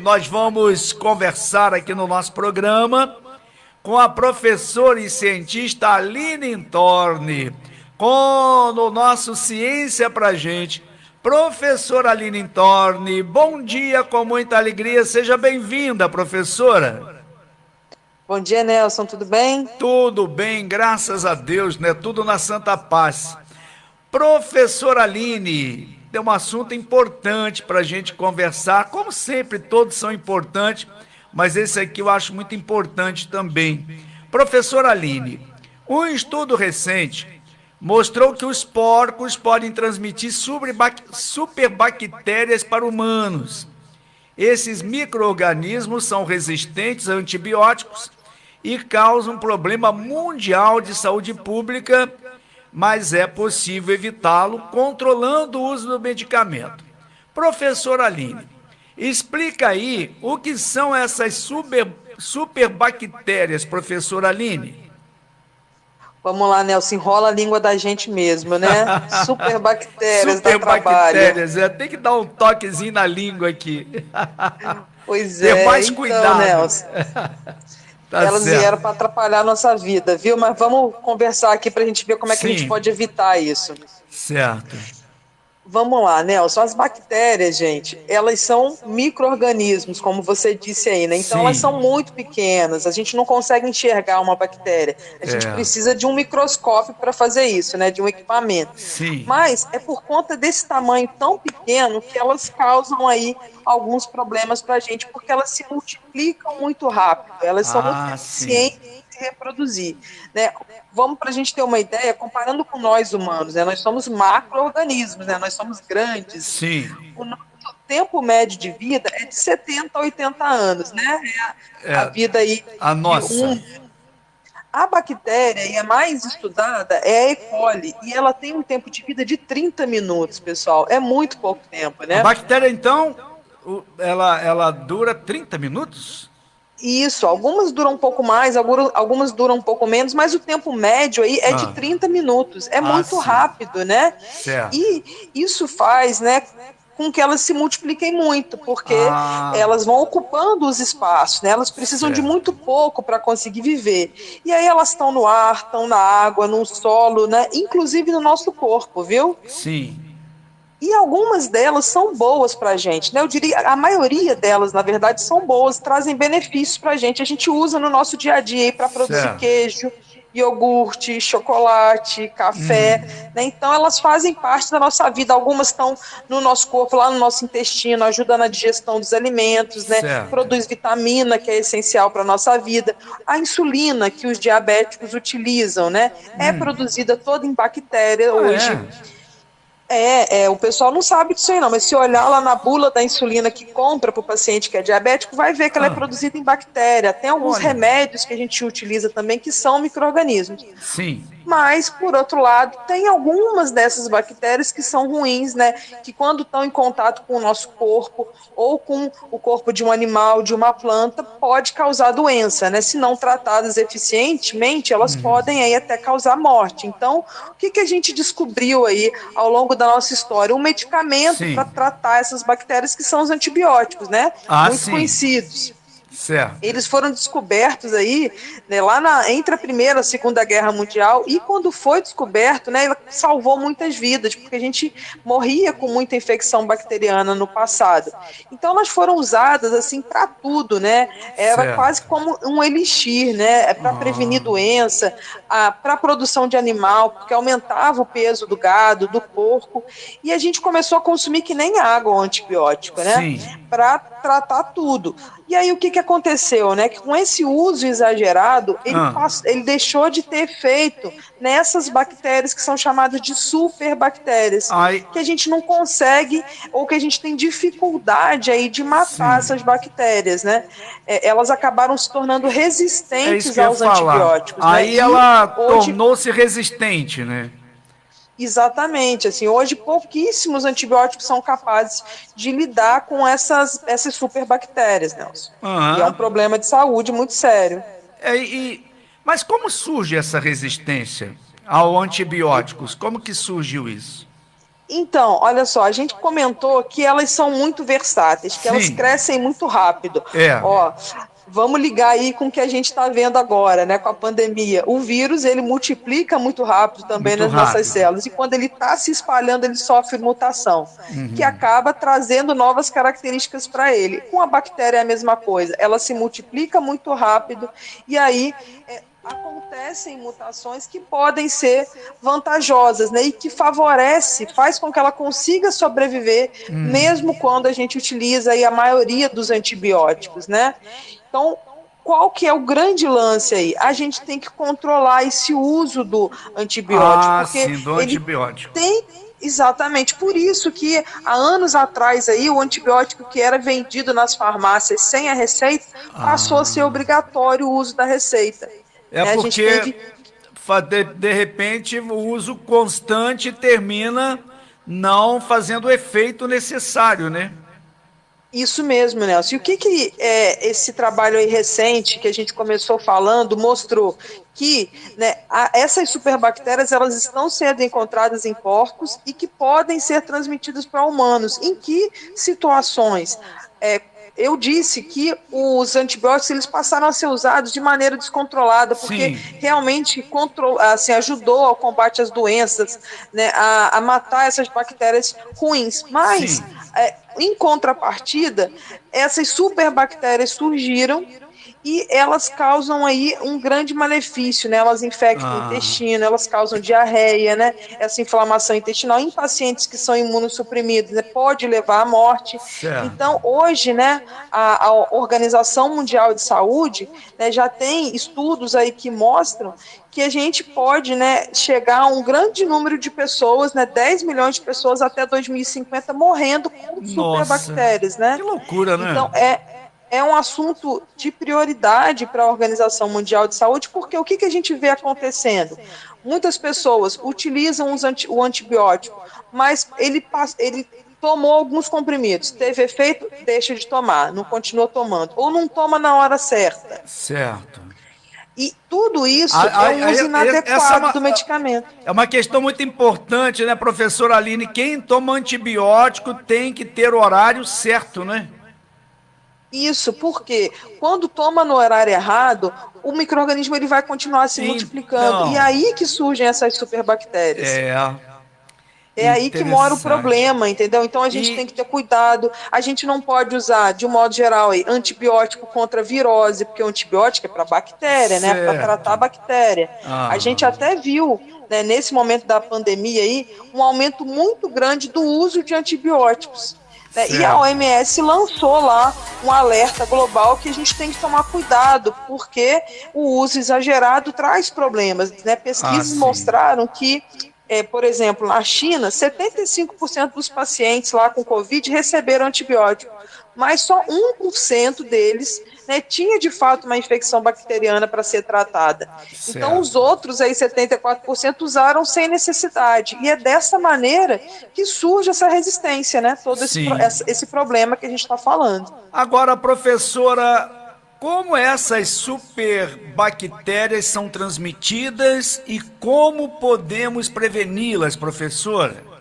Nós vamos conversar aqui no nosso programa com a professora e cientista Aline Intorni, com o nosso Ciência Pra Gente. Professora Aline Intorni, bom dia, com muita alegria, seja bem-vinda, professora. Bom dia, Nelson, tudo bem? Tudo bem, graças a Deus, né? Tudo na santa paz. Professora Aline, tem um assunto importante para a gente conversar. Como sempre, todos são importantes, mas esse aqui eu acho muito importante também. Professora Aline, um estudo recente mostrou que os porcos podem transmitir superbactérias para humanos. Esses micro-organismos são resistentes a antibióticos e causam um problema mundial de saúde pública, mas é possível evitá-lo controlando o uso do medicamento. Professora Aline, explica aí o que são essas superbactérias, professora Aline. Vamos lá, Nelson, enrola a língua da gente mesmo, né? Superbactérias dá trabalho. Superbactérias, tem que dar um toquezinho na língua aqui. Pois Ter é, mais então, cuidado. Nelson, Tá elas certo. vieram para atrapalhar a nossa vida, viu? Mas vamos conversar aqui para a gente ver como é que a gente Sim. pode evitar isso. Certo. Vamos lá, Nelson. As bactérias, gente, elas são micro-organismos, como você disse aí, né? Então, elas Sim. são muito pequenas. A gente não consegue enxergar uma bactéria. A gente precisa de um microscópio para fazer isso, né? De um equipamento. Sim. Mas é por conta desse tamanho tão pequeno que elas causam aí alguns problemas para a gente, porque elas se multiplicam muito rápido. Elas são muito Sim. eficientes em se reproduzir, né? Vamos para a gente ter uma ideia, comparando com nós humanos, né? Nós somos macro-organismos, né? Nós somos grandes. Sim. O nosso tempo médio de vida é de 70 a 80 anos, né? A vida aí A nossa. A bactéria, e a mais estudada, é a E. coli, e ela tem um tempo de vida de 30 minutos, pessoal. É muito pouco tempo, né? A bactéria, então, ela dura 30 minutos? Isso, algumas duram um pouco mais, algumas duram um pouco menos, mas o tempo médio aí é de 30 minutos. É muito sim. rápido, né? Certo. E isso faz, né, com que elas se multipliquem muito, porque elas vão ocupando os espaços, né? Elas precisam de muito pouco para conseguir viver. E aí elas estão no ar, estão na água, no solo, né? Inclusive no nosso corpo, viu? Sim. E algumas delas são boas para a gente, né? Eu diria, a maioria delas, na verdade, são boas, trazem benefícios para a gente. A gente usa no nosso dia a dia para produzir queijo, iogurte, chocolate, café, né? Então elas fazem parte da nossa vida. Algumas estão no nosso corpo, lá no nosso intestino, ajudam na digestão dos alimentos, né? Produz vitamina, que é essencial para a nossa vida. A insulina que os diabéticos utilizam, né? É produzida toda em bactéria hoje. O pessoal não sabe disso aí não, mas se olhar lá na bula da insulina que compra para o paciente que é diabético, vai ver que ela é produzida em bactéria. Tem alguns remédios que a gente utiliza também que são micro-organismos. Sim. Mas, por outro lado, tem algumas dessas bactérias que são ruins, né? Que quando estão em contato com o nosso corpo ou com o corpo de um animal, de uma planta, pode causar doença, né? Se não tratadas eficientemente, elas podem aí até causar morte. Então, o que a gente descobriu aí ao longo da nossa história? Um medicamento para tratar essas bactérias que são os antibióticos, né? Muito conhecidos. Certo. Eles foram descobertos aí, né, entre a Primeira e a Segunda Guerra Mundial, e quando foi descoberto, né, ele salvou muitas vidas, porque a gente morria com muita infecção bacteriana no passado. Então elas foram usadas assim para tudo, né? Era quase como um elixir, né? Para prevenir doença, para a produção de animal, porque aumentava o peso do gado, do porco, e a gente começou a consumir que nem água o antibiótico, né? Para tratar tudo. E aí o que aconteceu, né? Que com esse uso exagerado, ele deixou de ter efeito nessas bactérias que são chamadas de superbactérias, que a gente não consegue, ou que a gente tem dificuldade aí de matar essas bactérias, né? Elas acabaram se tornando resistentes aos antibióticos. Aí né? ela tornou-se resistente, né? Exatamente, assim, hoje pouquíssimos antibióticos são capazes de lidar com essas superbactérias, Nelson. E é um problema de saúde muito sério. Mas como surge essa resistência aos antibióticos? Como que surgiu isso? Então, olha só, a gente comentou que elas são muito versáteis, que elas Sim, crescem muito rápido. é, Ó, vamos ligar aí com o que a gente está vendo agora, né, com a pandemia. O vírus, ele multiplica muito rápido também muito nas nossas rápido. células, e quando ele está se espalhando, ele sofre mutação, que acaba trazendo novas características para ele. Com a bactéria é a mesma coisa, ela se multiplica muito rápido, e aí acontecem mutações que podem ser vantajosas, né, e que faz com que ela consiga sobreviver, mesmo quando a gente utiliza aí a maioria dos antibióticos, né? Então, qual que é o grande lance aí? A gente tem que controlar esse uso do antibiótico, Ah, porque sim, do ele antibiótico. tem. Exatamente, por isso que há anos atrás aí o antibiótico que era vendido nas farmácias sem a receita passou a ser obrigatório o uso da receita. É A gente porque, teve de repente, o uso constante termina não fazendo o efeito necessário, né? isso mesmo, Nelson. E o que esse trabalho aí recente que a gente começou falando mostrou? Que, né, essas superbactérias elas estão sendo encontradas em porcos e que podem ser transmitidas para humanos. Em que situações? É, eu disse que os antibióticos eles passaram a ser usados de maneira descontrolada, porque Sim, realmente assim, ajudou ao combate às doenças, né, a matar essas bactérias ruins. Mas, sim. em contrapartida, essas superbactérias surgiram e elas causam aí um grande malefício, né? Elas infectam o Ah, intestino, elas causam diarreia, né? Essa inflamação intestinal em pacientes que são imunossuprimidos, né? Pode levar à morte. certo. Então, hoje, né, a Organização Mundial de Saúde, né, já tem estudos aí que mostram que a gente pode, né, chegar a um grande número de pessoas, né, 10 milhões de pessoas até 2050 morrendo com Nossa, superbactérias, né? que loucura, né? Então, é um assunto de prioridade para a Organização Mundial de Saúde, porque o que a gente vê acontecendo? Muitas pessoas utilizam o antibiótico, mas ele tomou alguns comprimidos, teve efeito, deixa de tomar, não continua tomando, ou não toma na hora certa. Certo. E tudo isso é um uso Essa inadequado do medicamento. é uma questão muito importante, né, professora Aline? Quem toma antibiótico tem que ter o horário certo, né? Isso, porque quando toma no horário errado, o micro-organismo ele vai continuar se multiplicando. E é Então, aí que surgem essas superbactérias. é É aí que mora o interessante. problema, entendeu? Então a gente tem E que ter cuidado. A gente não pode usar, de um modo geral, aí, antibiótico contra virose, porque o antibiótico é para bactéria, né? Para tratar a certo. bactéria. A gente Ah, até viu, né, nesse momento da pandemia aí, um aumento muito grande do uso de antibióticos, né? E a certo. OMS lançou lá um alerta global que a gente tem que tomar cuidado, porque o uso exagerado traz problemas, né? Ah, Pesquisas sim. mostraram que por exemplo, na China, 75% dos pacientes lá com Covid receberam antibiótico, mas só 1% deles, né, tinha de fato uma infecção bacteriana para ser tratada. Então, os Certo. outros aí, 74%, usaram sem necessidade. E é dessa maneira que surge essa resistência, né? Todo Sim. esse problema que a gente está falando. Agora, professora, como essas superbactérias são transmitidas e como podemos preveni-las, professora?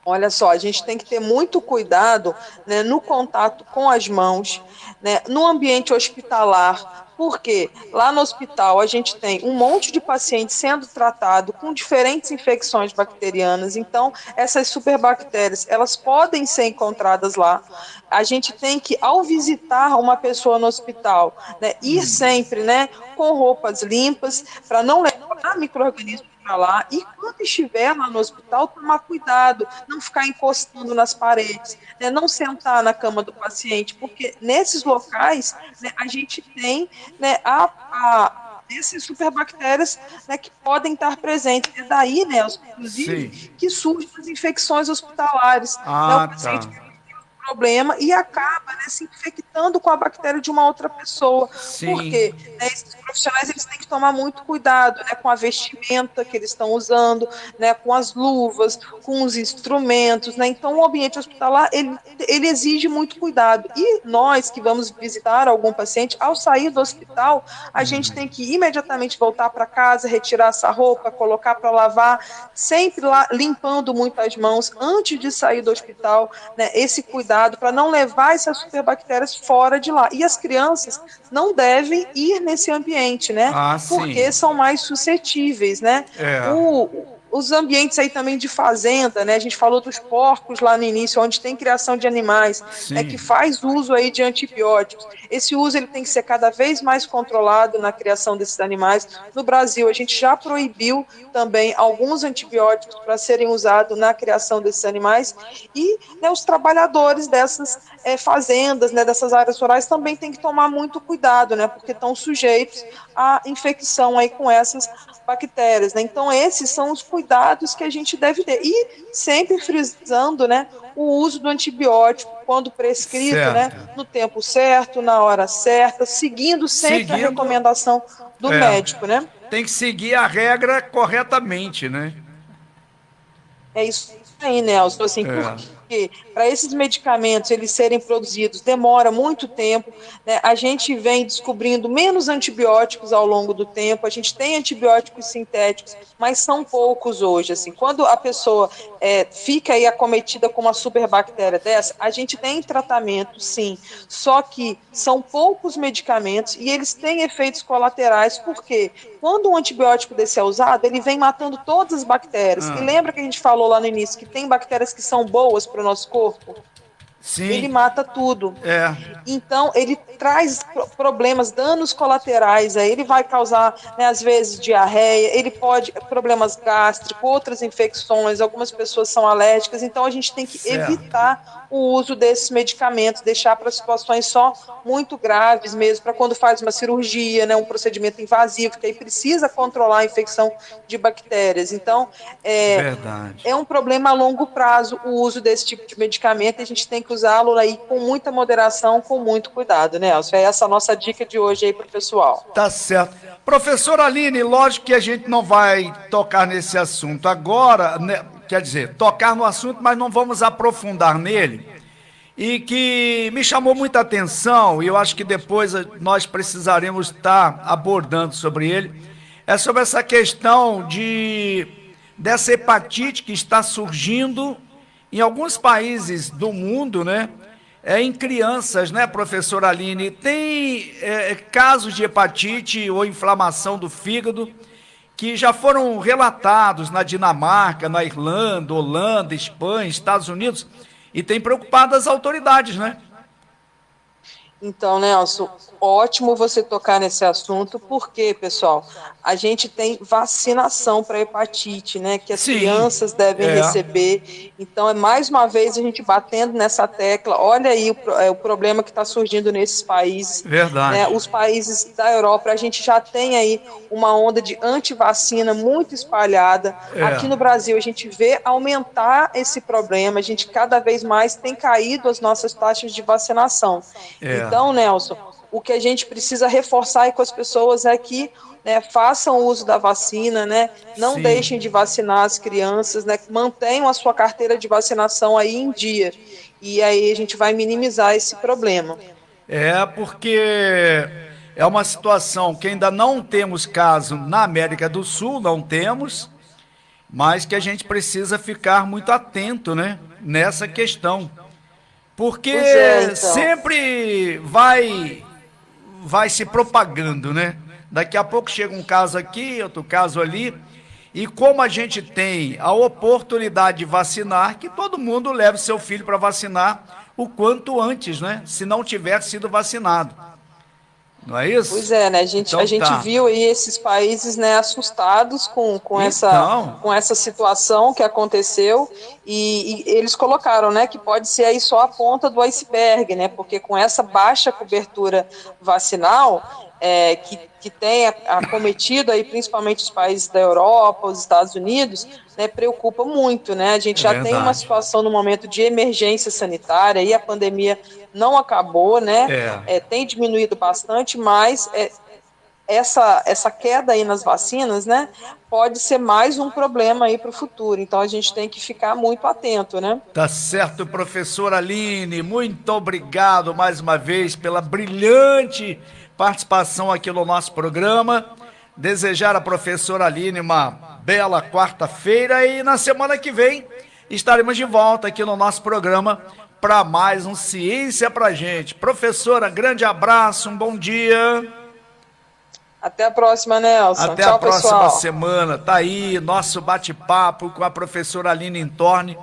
Olha só, a gente tem que ter muito cuidado, né, no contato com as mãos, né, no ambiente hospitalar, porque lá no hospital a gente tem um monte de pacientes sendo tratado com diferentes infecções bacterianas, então essas superbactérias, elas podem ser encontradas lá. A gente tem que, ao visitar uma pessoa no hospital, né, ir sempre, né, com roupas limpas, para não levar micro-organismos para lá, e quando estiver lá no hospital, tomar cuidado, não ficar encostando nas paredes, né, não sentar na cama do paciente, porque nesses locais, né, a gente tem, né, essas superbactérias, né, que podem estar presentes. É daí, né, inclusive, Sim. que surgem as infecções hospitalares. Né, o Ah, paciente tá. problema e acaba, né, se infectando com a bactéria de uma outra pessoa. Por Sim. quê? Né, esses profissionais eles têm que tomar muito cuidado, né, com a vestimenta que eles estão usando, né, com as luvas, com os instrumentos, né? Então o ambiente hospitalar ele exige muito cuidado. E nós que vamos visitar algum paciente, ao sair do hospital, a gente tem que imediatamente voltar para casa, retirar essa roupa, colocar para lavar, sempre lá limpando muito as mãos antes de sair do hospital, né? Esse cuidado para não levar essas superbactérias fora de lá. E as crianças não devem ir nesse ambiente, né? Ah, Porque sim. são mais suscetíveis, né? É. Os ambientes aí também de fazenda, né? A gente falou dos porcos lá no início, onde tem criação de animais, né, que Sim. faz uso aí de antibióticos. Esse uso ele tem que ser cada vez mais controlado na criação desses animais. No Brasil, a gente já proibiu também alguns antibióticos para serem usados na criação desses animais e, né, os trabalhadores dessas fazendas, né, dessas áreas rurais também têm que tomar muito cuidado, né, porque estão sujeitos à infecção aí com essas bactérias, né? Então esses são os cuidados que a gente deve ter e sempre frisando, né, o uso do antibiótico quando prescrito, né, Certo. no tempo certo, na hora certa, seguindo sempre a Seguindo, recomendação do médico, né? tem que seguir a regra corretamente, né? É isso aí, Nelson. Assim, É. porque para esses medicamentos eles serem produzidos demora muito tempo, né? A gente vem descobrindo menos antibióticos ao longo do tempo. A gente tem antibióticos sintéticos, mas são poucos hoje. Assim, quando a pessoa fica aí acometida com uma superbactéria dessa, a gente tem tratamento, sim. Só que são poucos medicamentos e eles têm efeitos colaterais, porque quando um antibiótico desse é usado, ele vem matando todas as bactérias. E Ah, lembra que a gente falou lá no início que tem bactérias que são boas para o nosso corpo? Ele sim. mata tudo. É. Então, ele traz problemas, danos colaterais, aí ele vai causar, né, às vezes, diarreia, ele pode, problemas gástricos, outras infecções, algumas pessoas são alérgicas, então a gente tem que Certo. evitar o uso desses medicamentos, deixar para situações só muito graves mesmo, para quando faz uma cirurgia, né, um procedimento invasivo, que aí precisa controlar a infecção de bactérias. Então, Verdade. é um problema a longo prazo o uso desse tipo de medicamento e a gente tem que usá-lo aí com muita moderação, com muito cuidado, né, Elcio? É essa a nossa dica de hoje aí para o pessoal. Tá certo. Professora Aline, lógico que a gente não vai tocar nesse assunto agora, né? Quer dizer, tocar no assunto, mas não vamos aprofundar nele. E que me chamou muita atenção, e eu acho que depois nós precisaremos estar abordando sobre ele, é sobre essa questão dessa hepatite que está surgindo em alguns países do mundo, né? Em crianças, né, professora Aline? Tem casos de hepatite ou inflamação do fígado que já foram relatados na Dinamarca, na Irlanda, Holanda, Espanha, Estados Unidos, e tem preocupado as autoridades, né? Então, Nelson, ótimo você tocar nesse assunto, porque, pessoal, a gente tem vacinação para hepatite, né, que as Sim, crianças devem é receber. Então, é mais uma vez a gente batendo nessa tecla. Olha aí o problema que está surgindo nesses países, né? verdade. Os países da Europa, a gente já tem aí uma onda de antivacina muito espalhada. Aqui no É, Brasil, a gente vê aumentar esse problema. A gente cada vez mais tem caído as nossas taxas de vacinação. é, Então, Nelson, o que a gente precisa reforçar aí com as pessoas é que, né, façam uso da vacina, né, não deixem sim. de vacinar as crianças, né, mantenham a sua carteira de vacinação aí em dia. E aí a gente vai minimizar esse problema. É porque é uma situação que ainda não temos caso na América do Sul, não temos, mas que a gente precisa ficar muito atento, né, nessa questão. Pois é, Porque então. sempre vai se propagando, né? Daqui a pouco chega um caso aqui, outro caso ali, e como a gente tem a oportunidade de vacinar, que todo mundo leve seu filho para vacinar o quanto antes, né? Se não tiver sido vacinado. Não é Pois isso? é, né? A Então gente tá. viu aí esses países, né, assustados Então, com essa situação que aconteceu e eles colocaram, né, que pode ser aí só a ponta do iceberg, né? Porque com essa baixa cobertura vacinal que tem acometido aí principalmente os países da Europa, os Estados Unidos, né, preocupa muito, né? A gente é já tem uma verdade. situação no momento de emergência sanitária e a pandemia não acabou, né? É, Tem diminuído bastante, mas essa queda aí nas vacinas, né, pode ser mais um problema aí para o futuro. Então a gente tem que ficar muito atento, né? Tá certo, professora Aline, muito obrigado mais uma vez pela brilhante participação aqui no nosso programa. Desejar à professora Aline uma bela quarta-feira e na semana que vem estaremos de volta aqui no nosso programa para mais um Ciência pra Gente. Professora, grande abraço, um bom dia. Até a próxima, Nelson. Até Tchau, a próxima pessoal. semana. Tá aí nosso bate-papo com a professora Aline Intorne,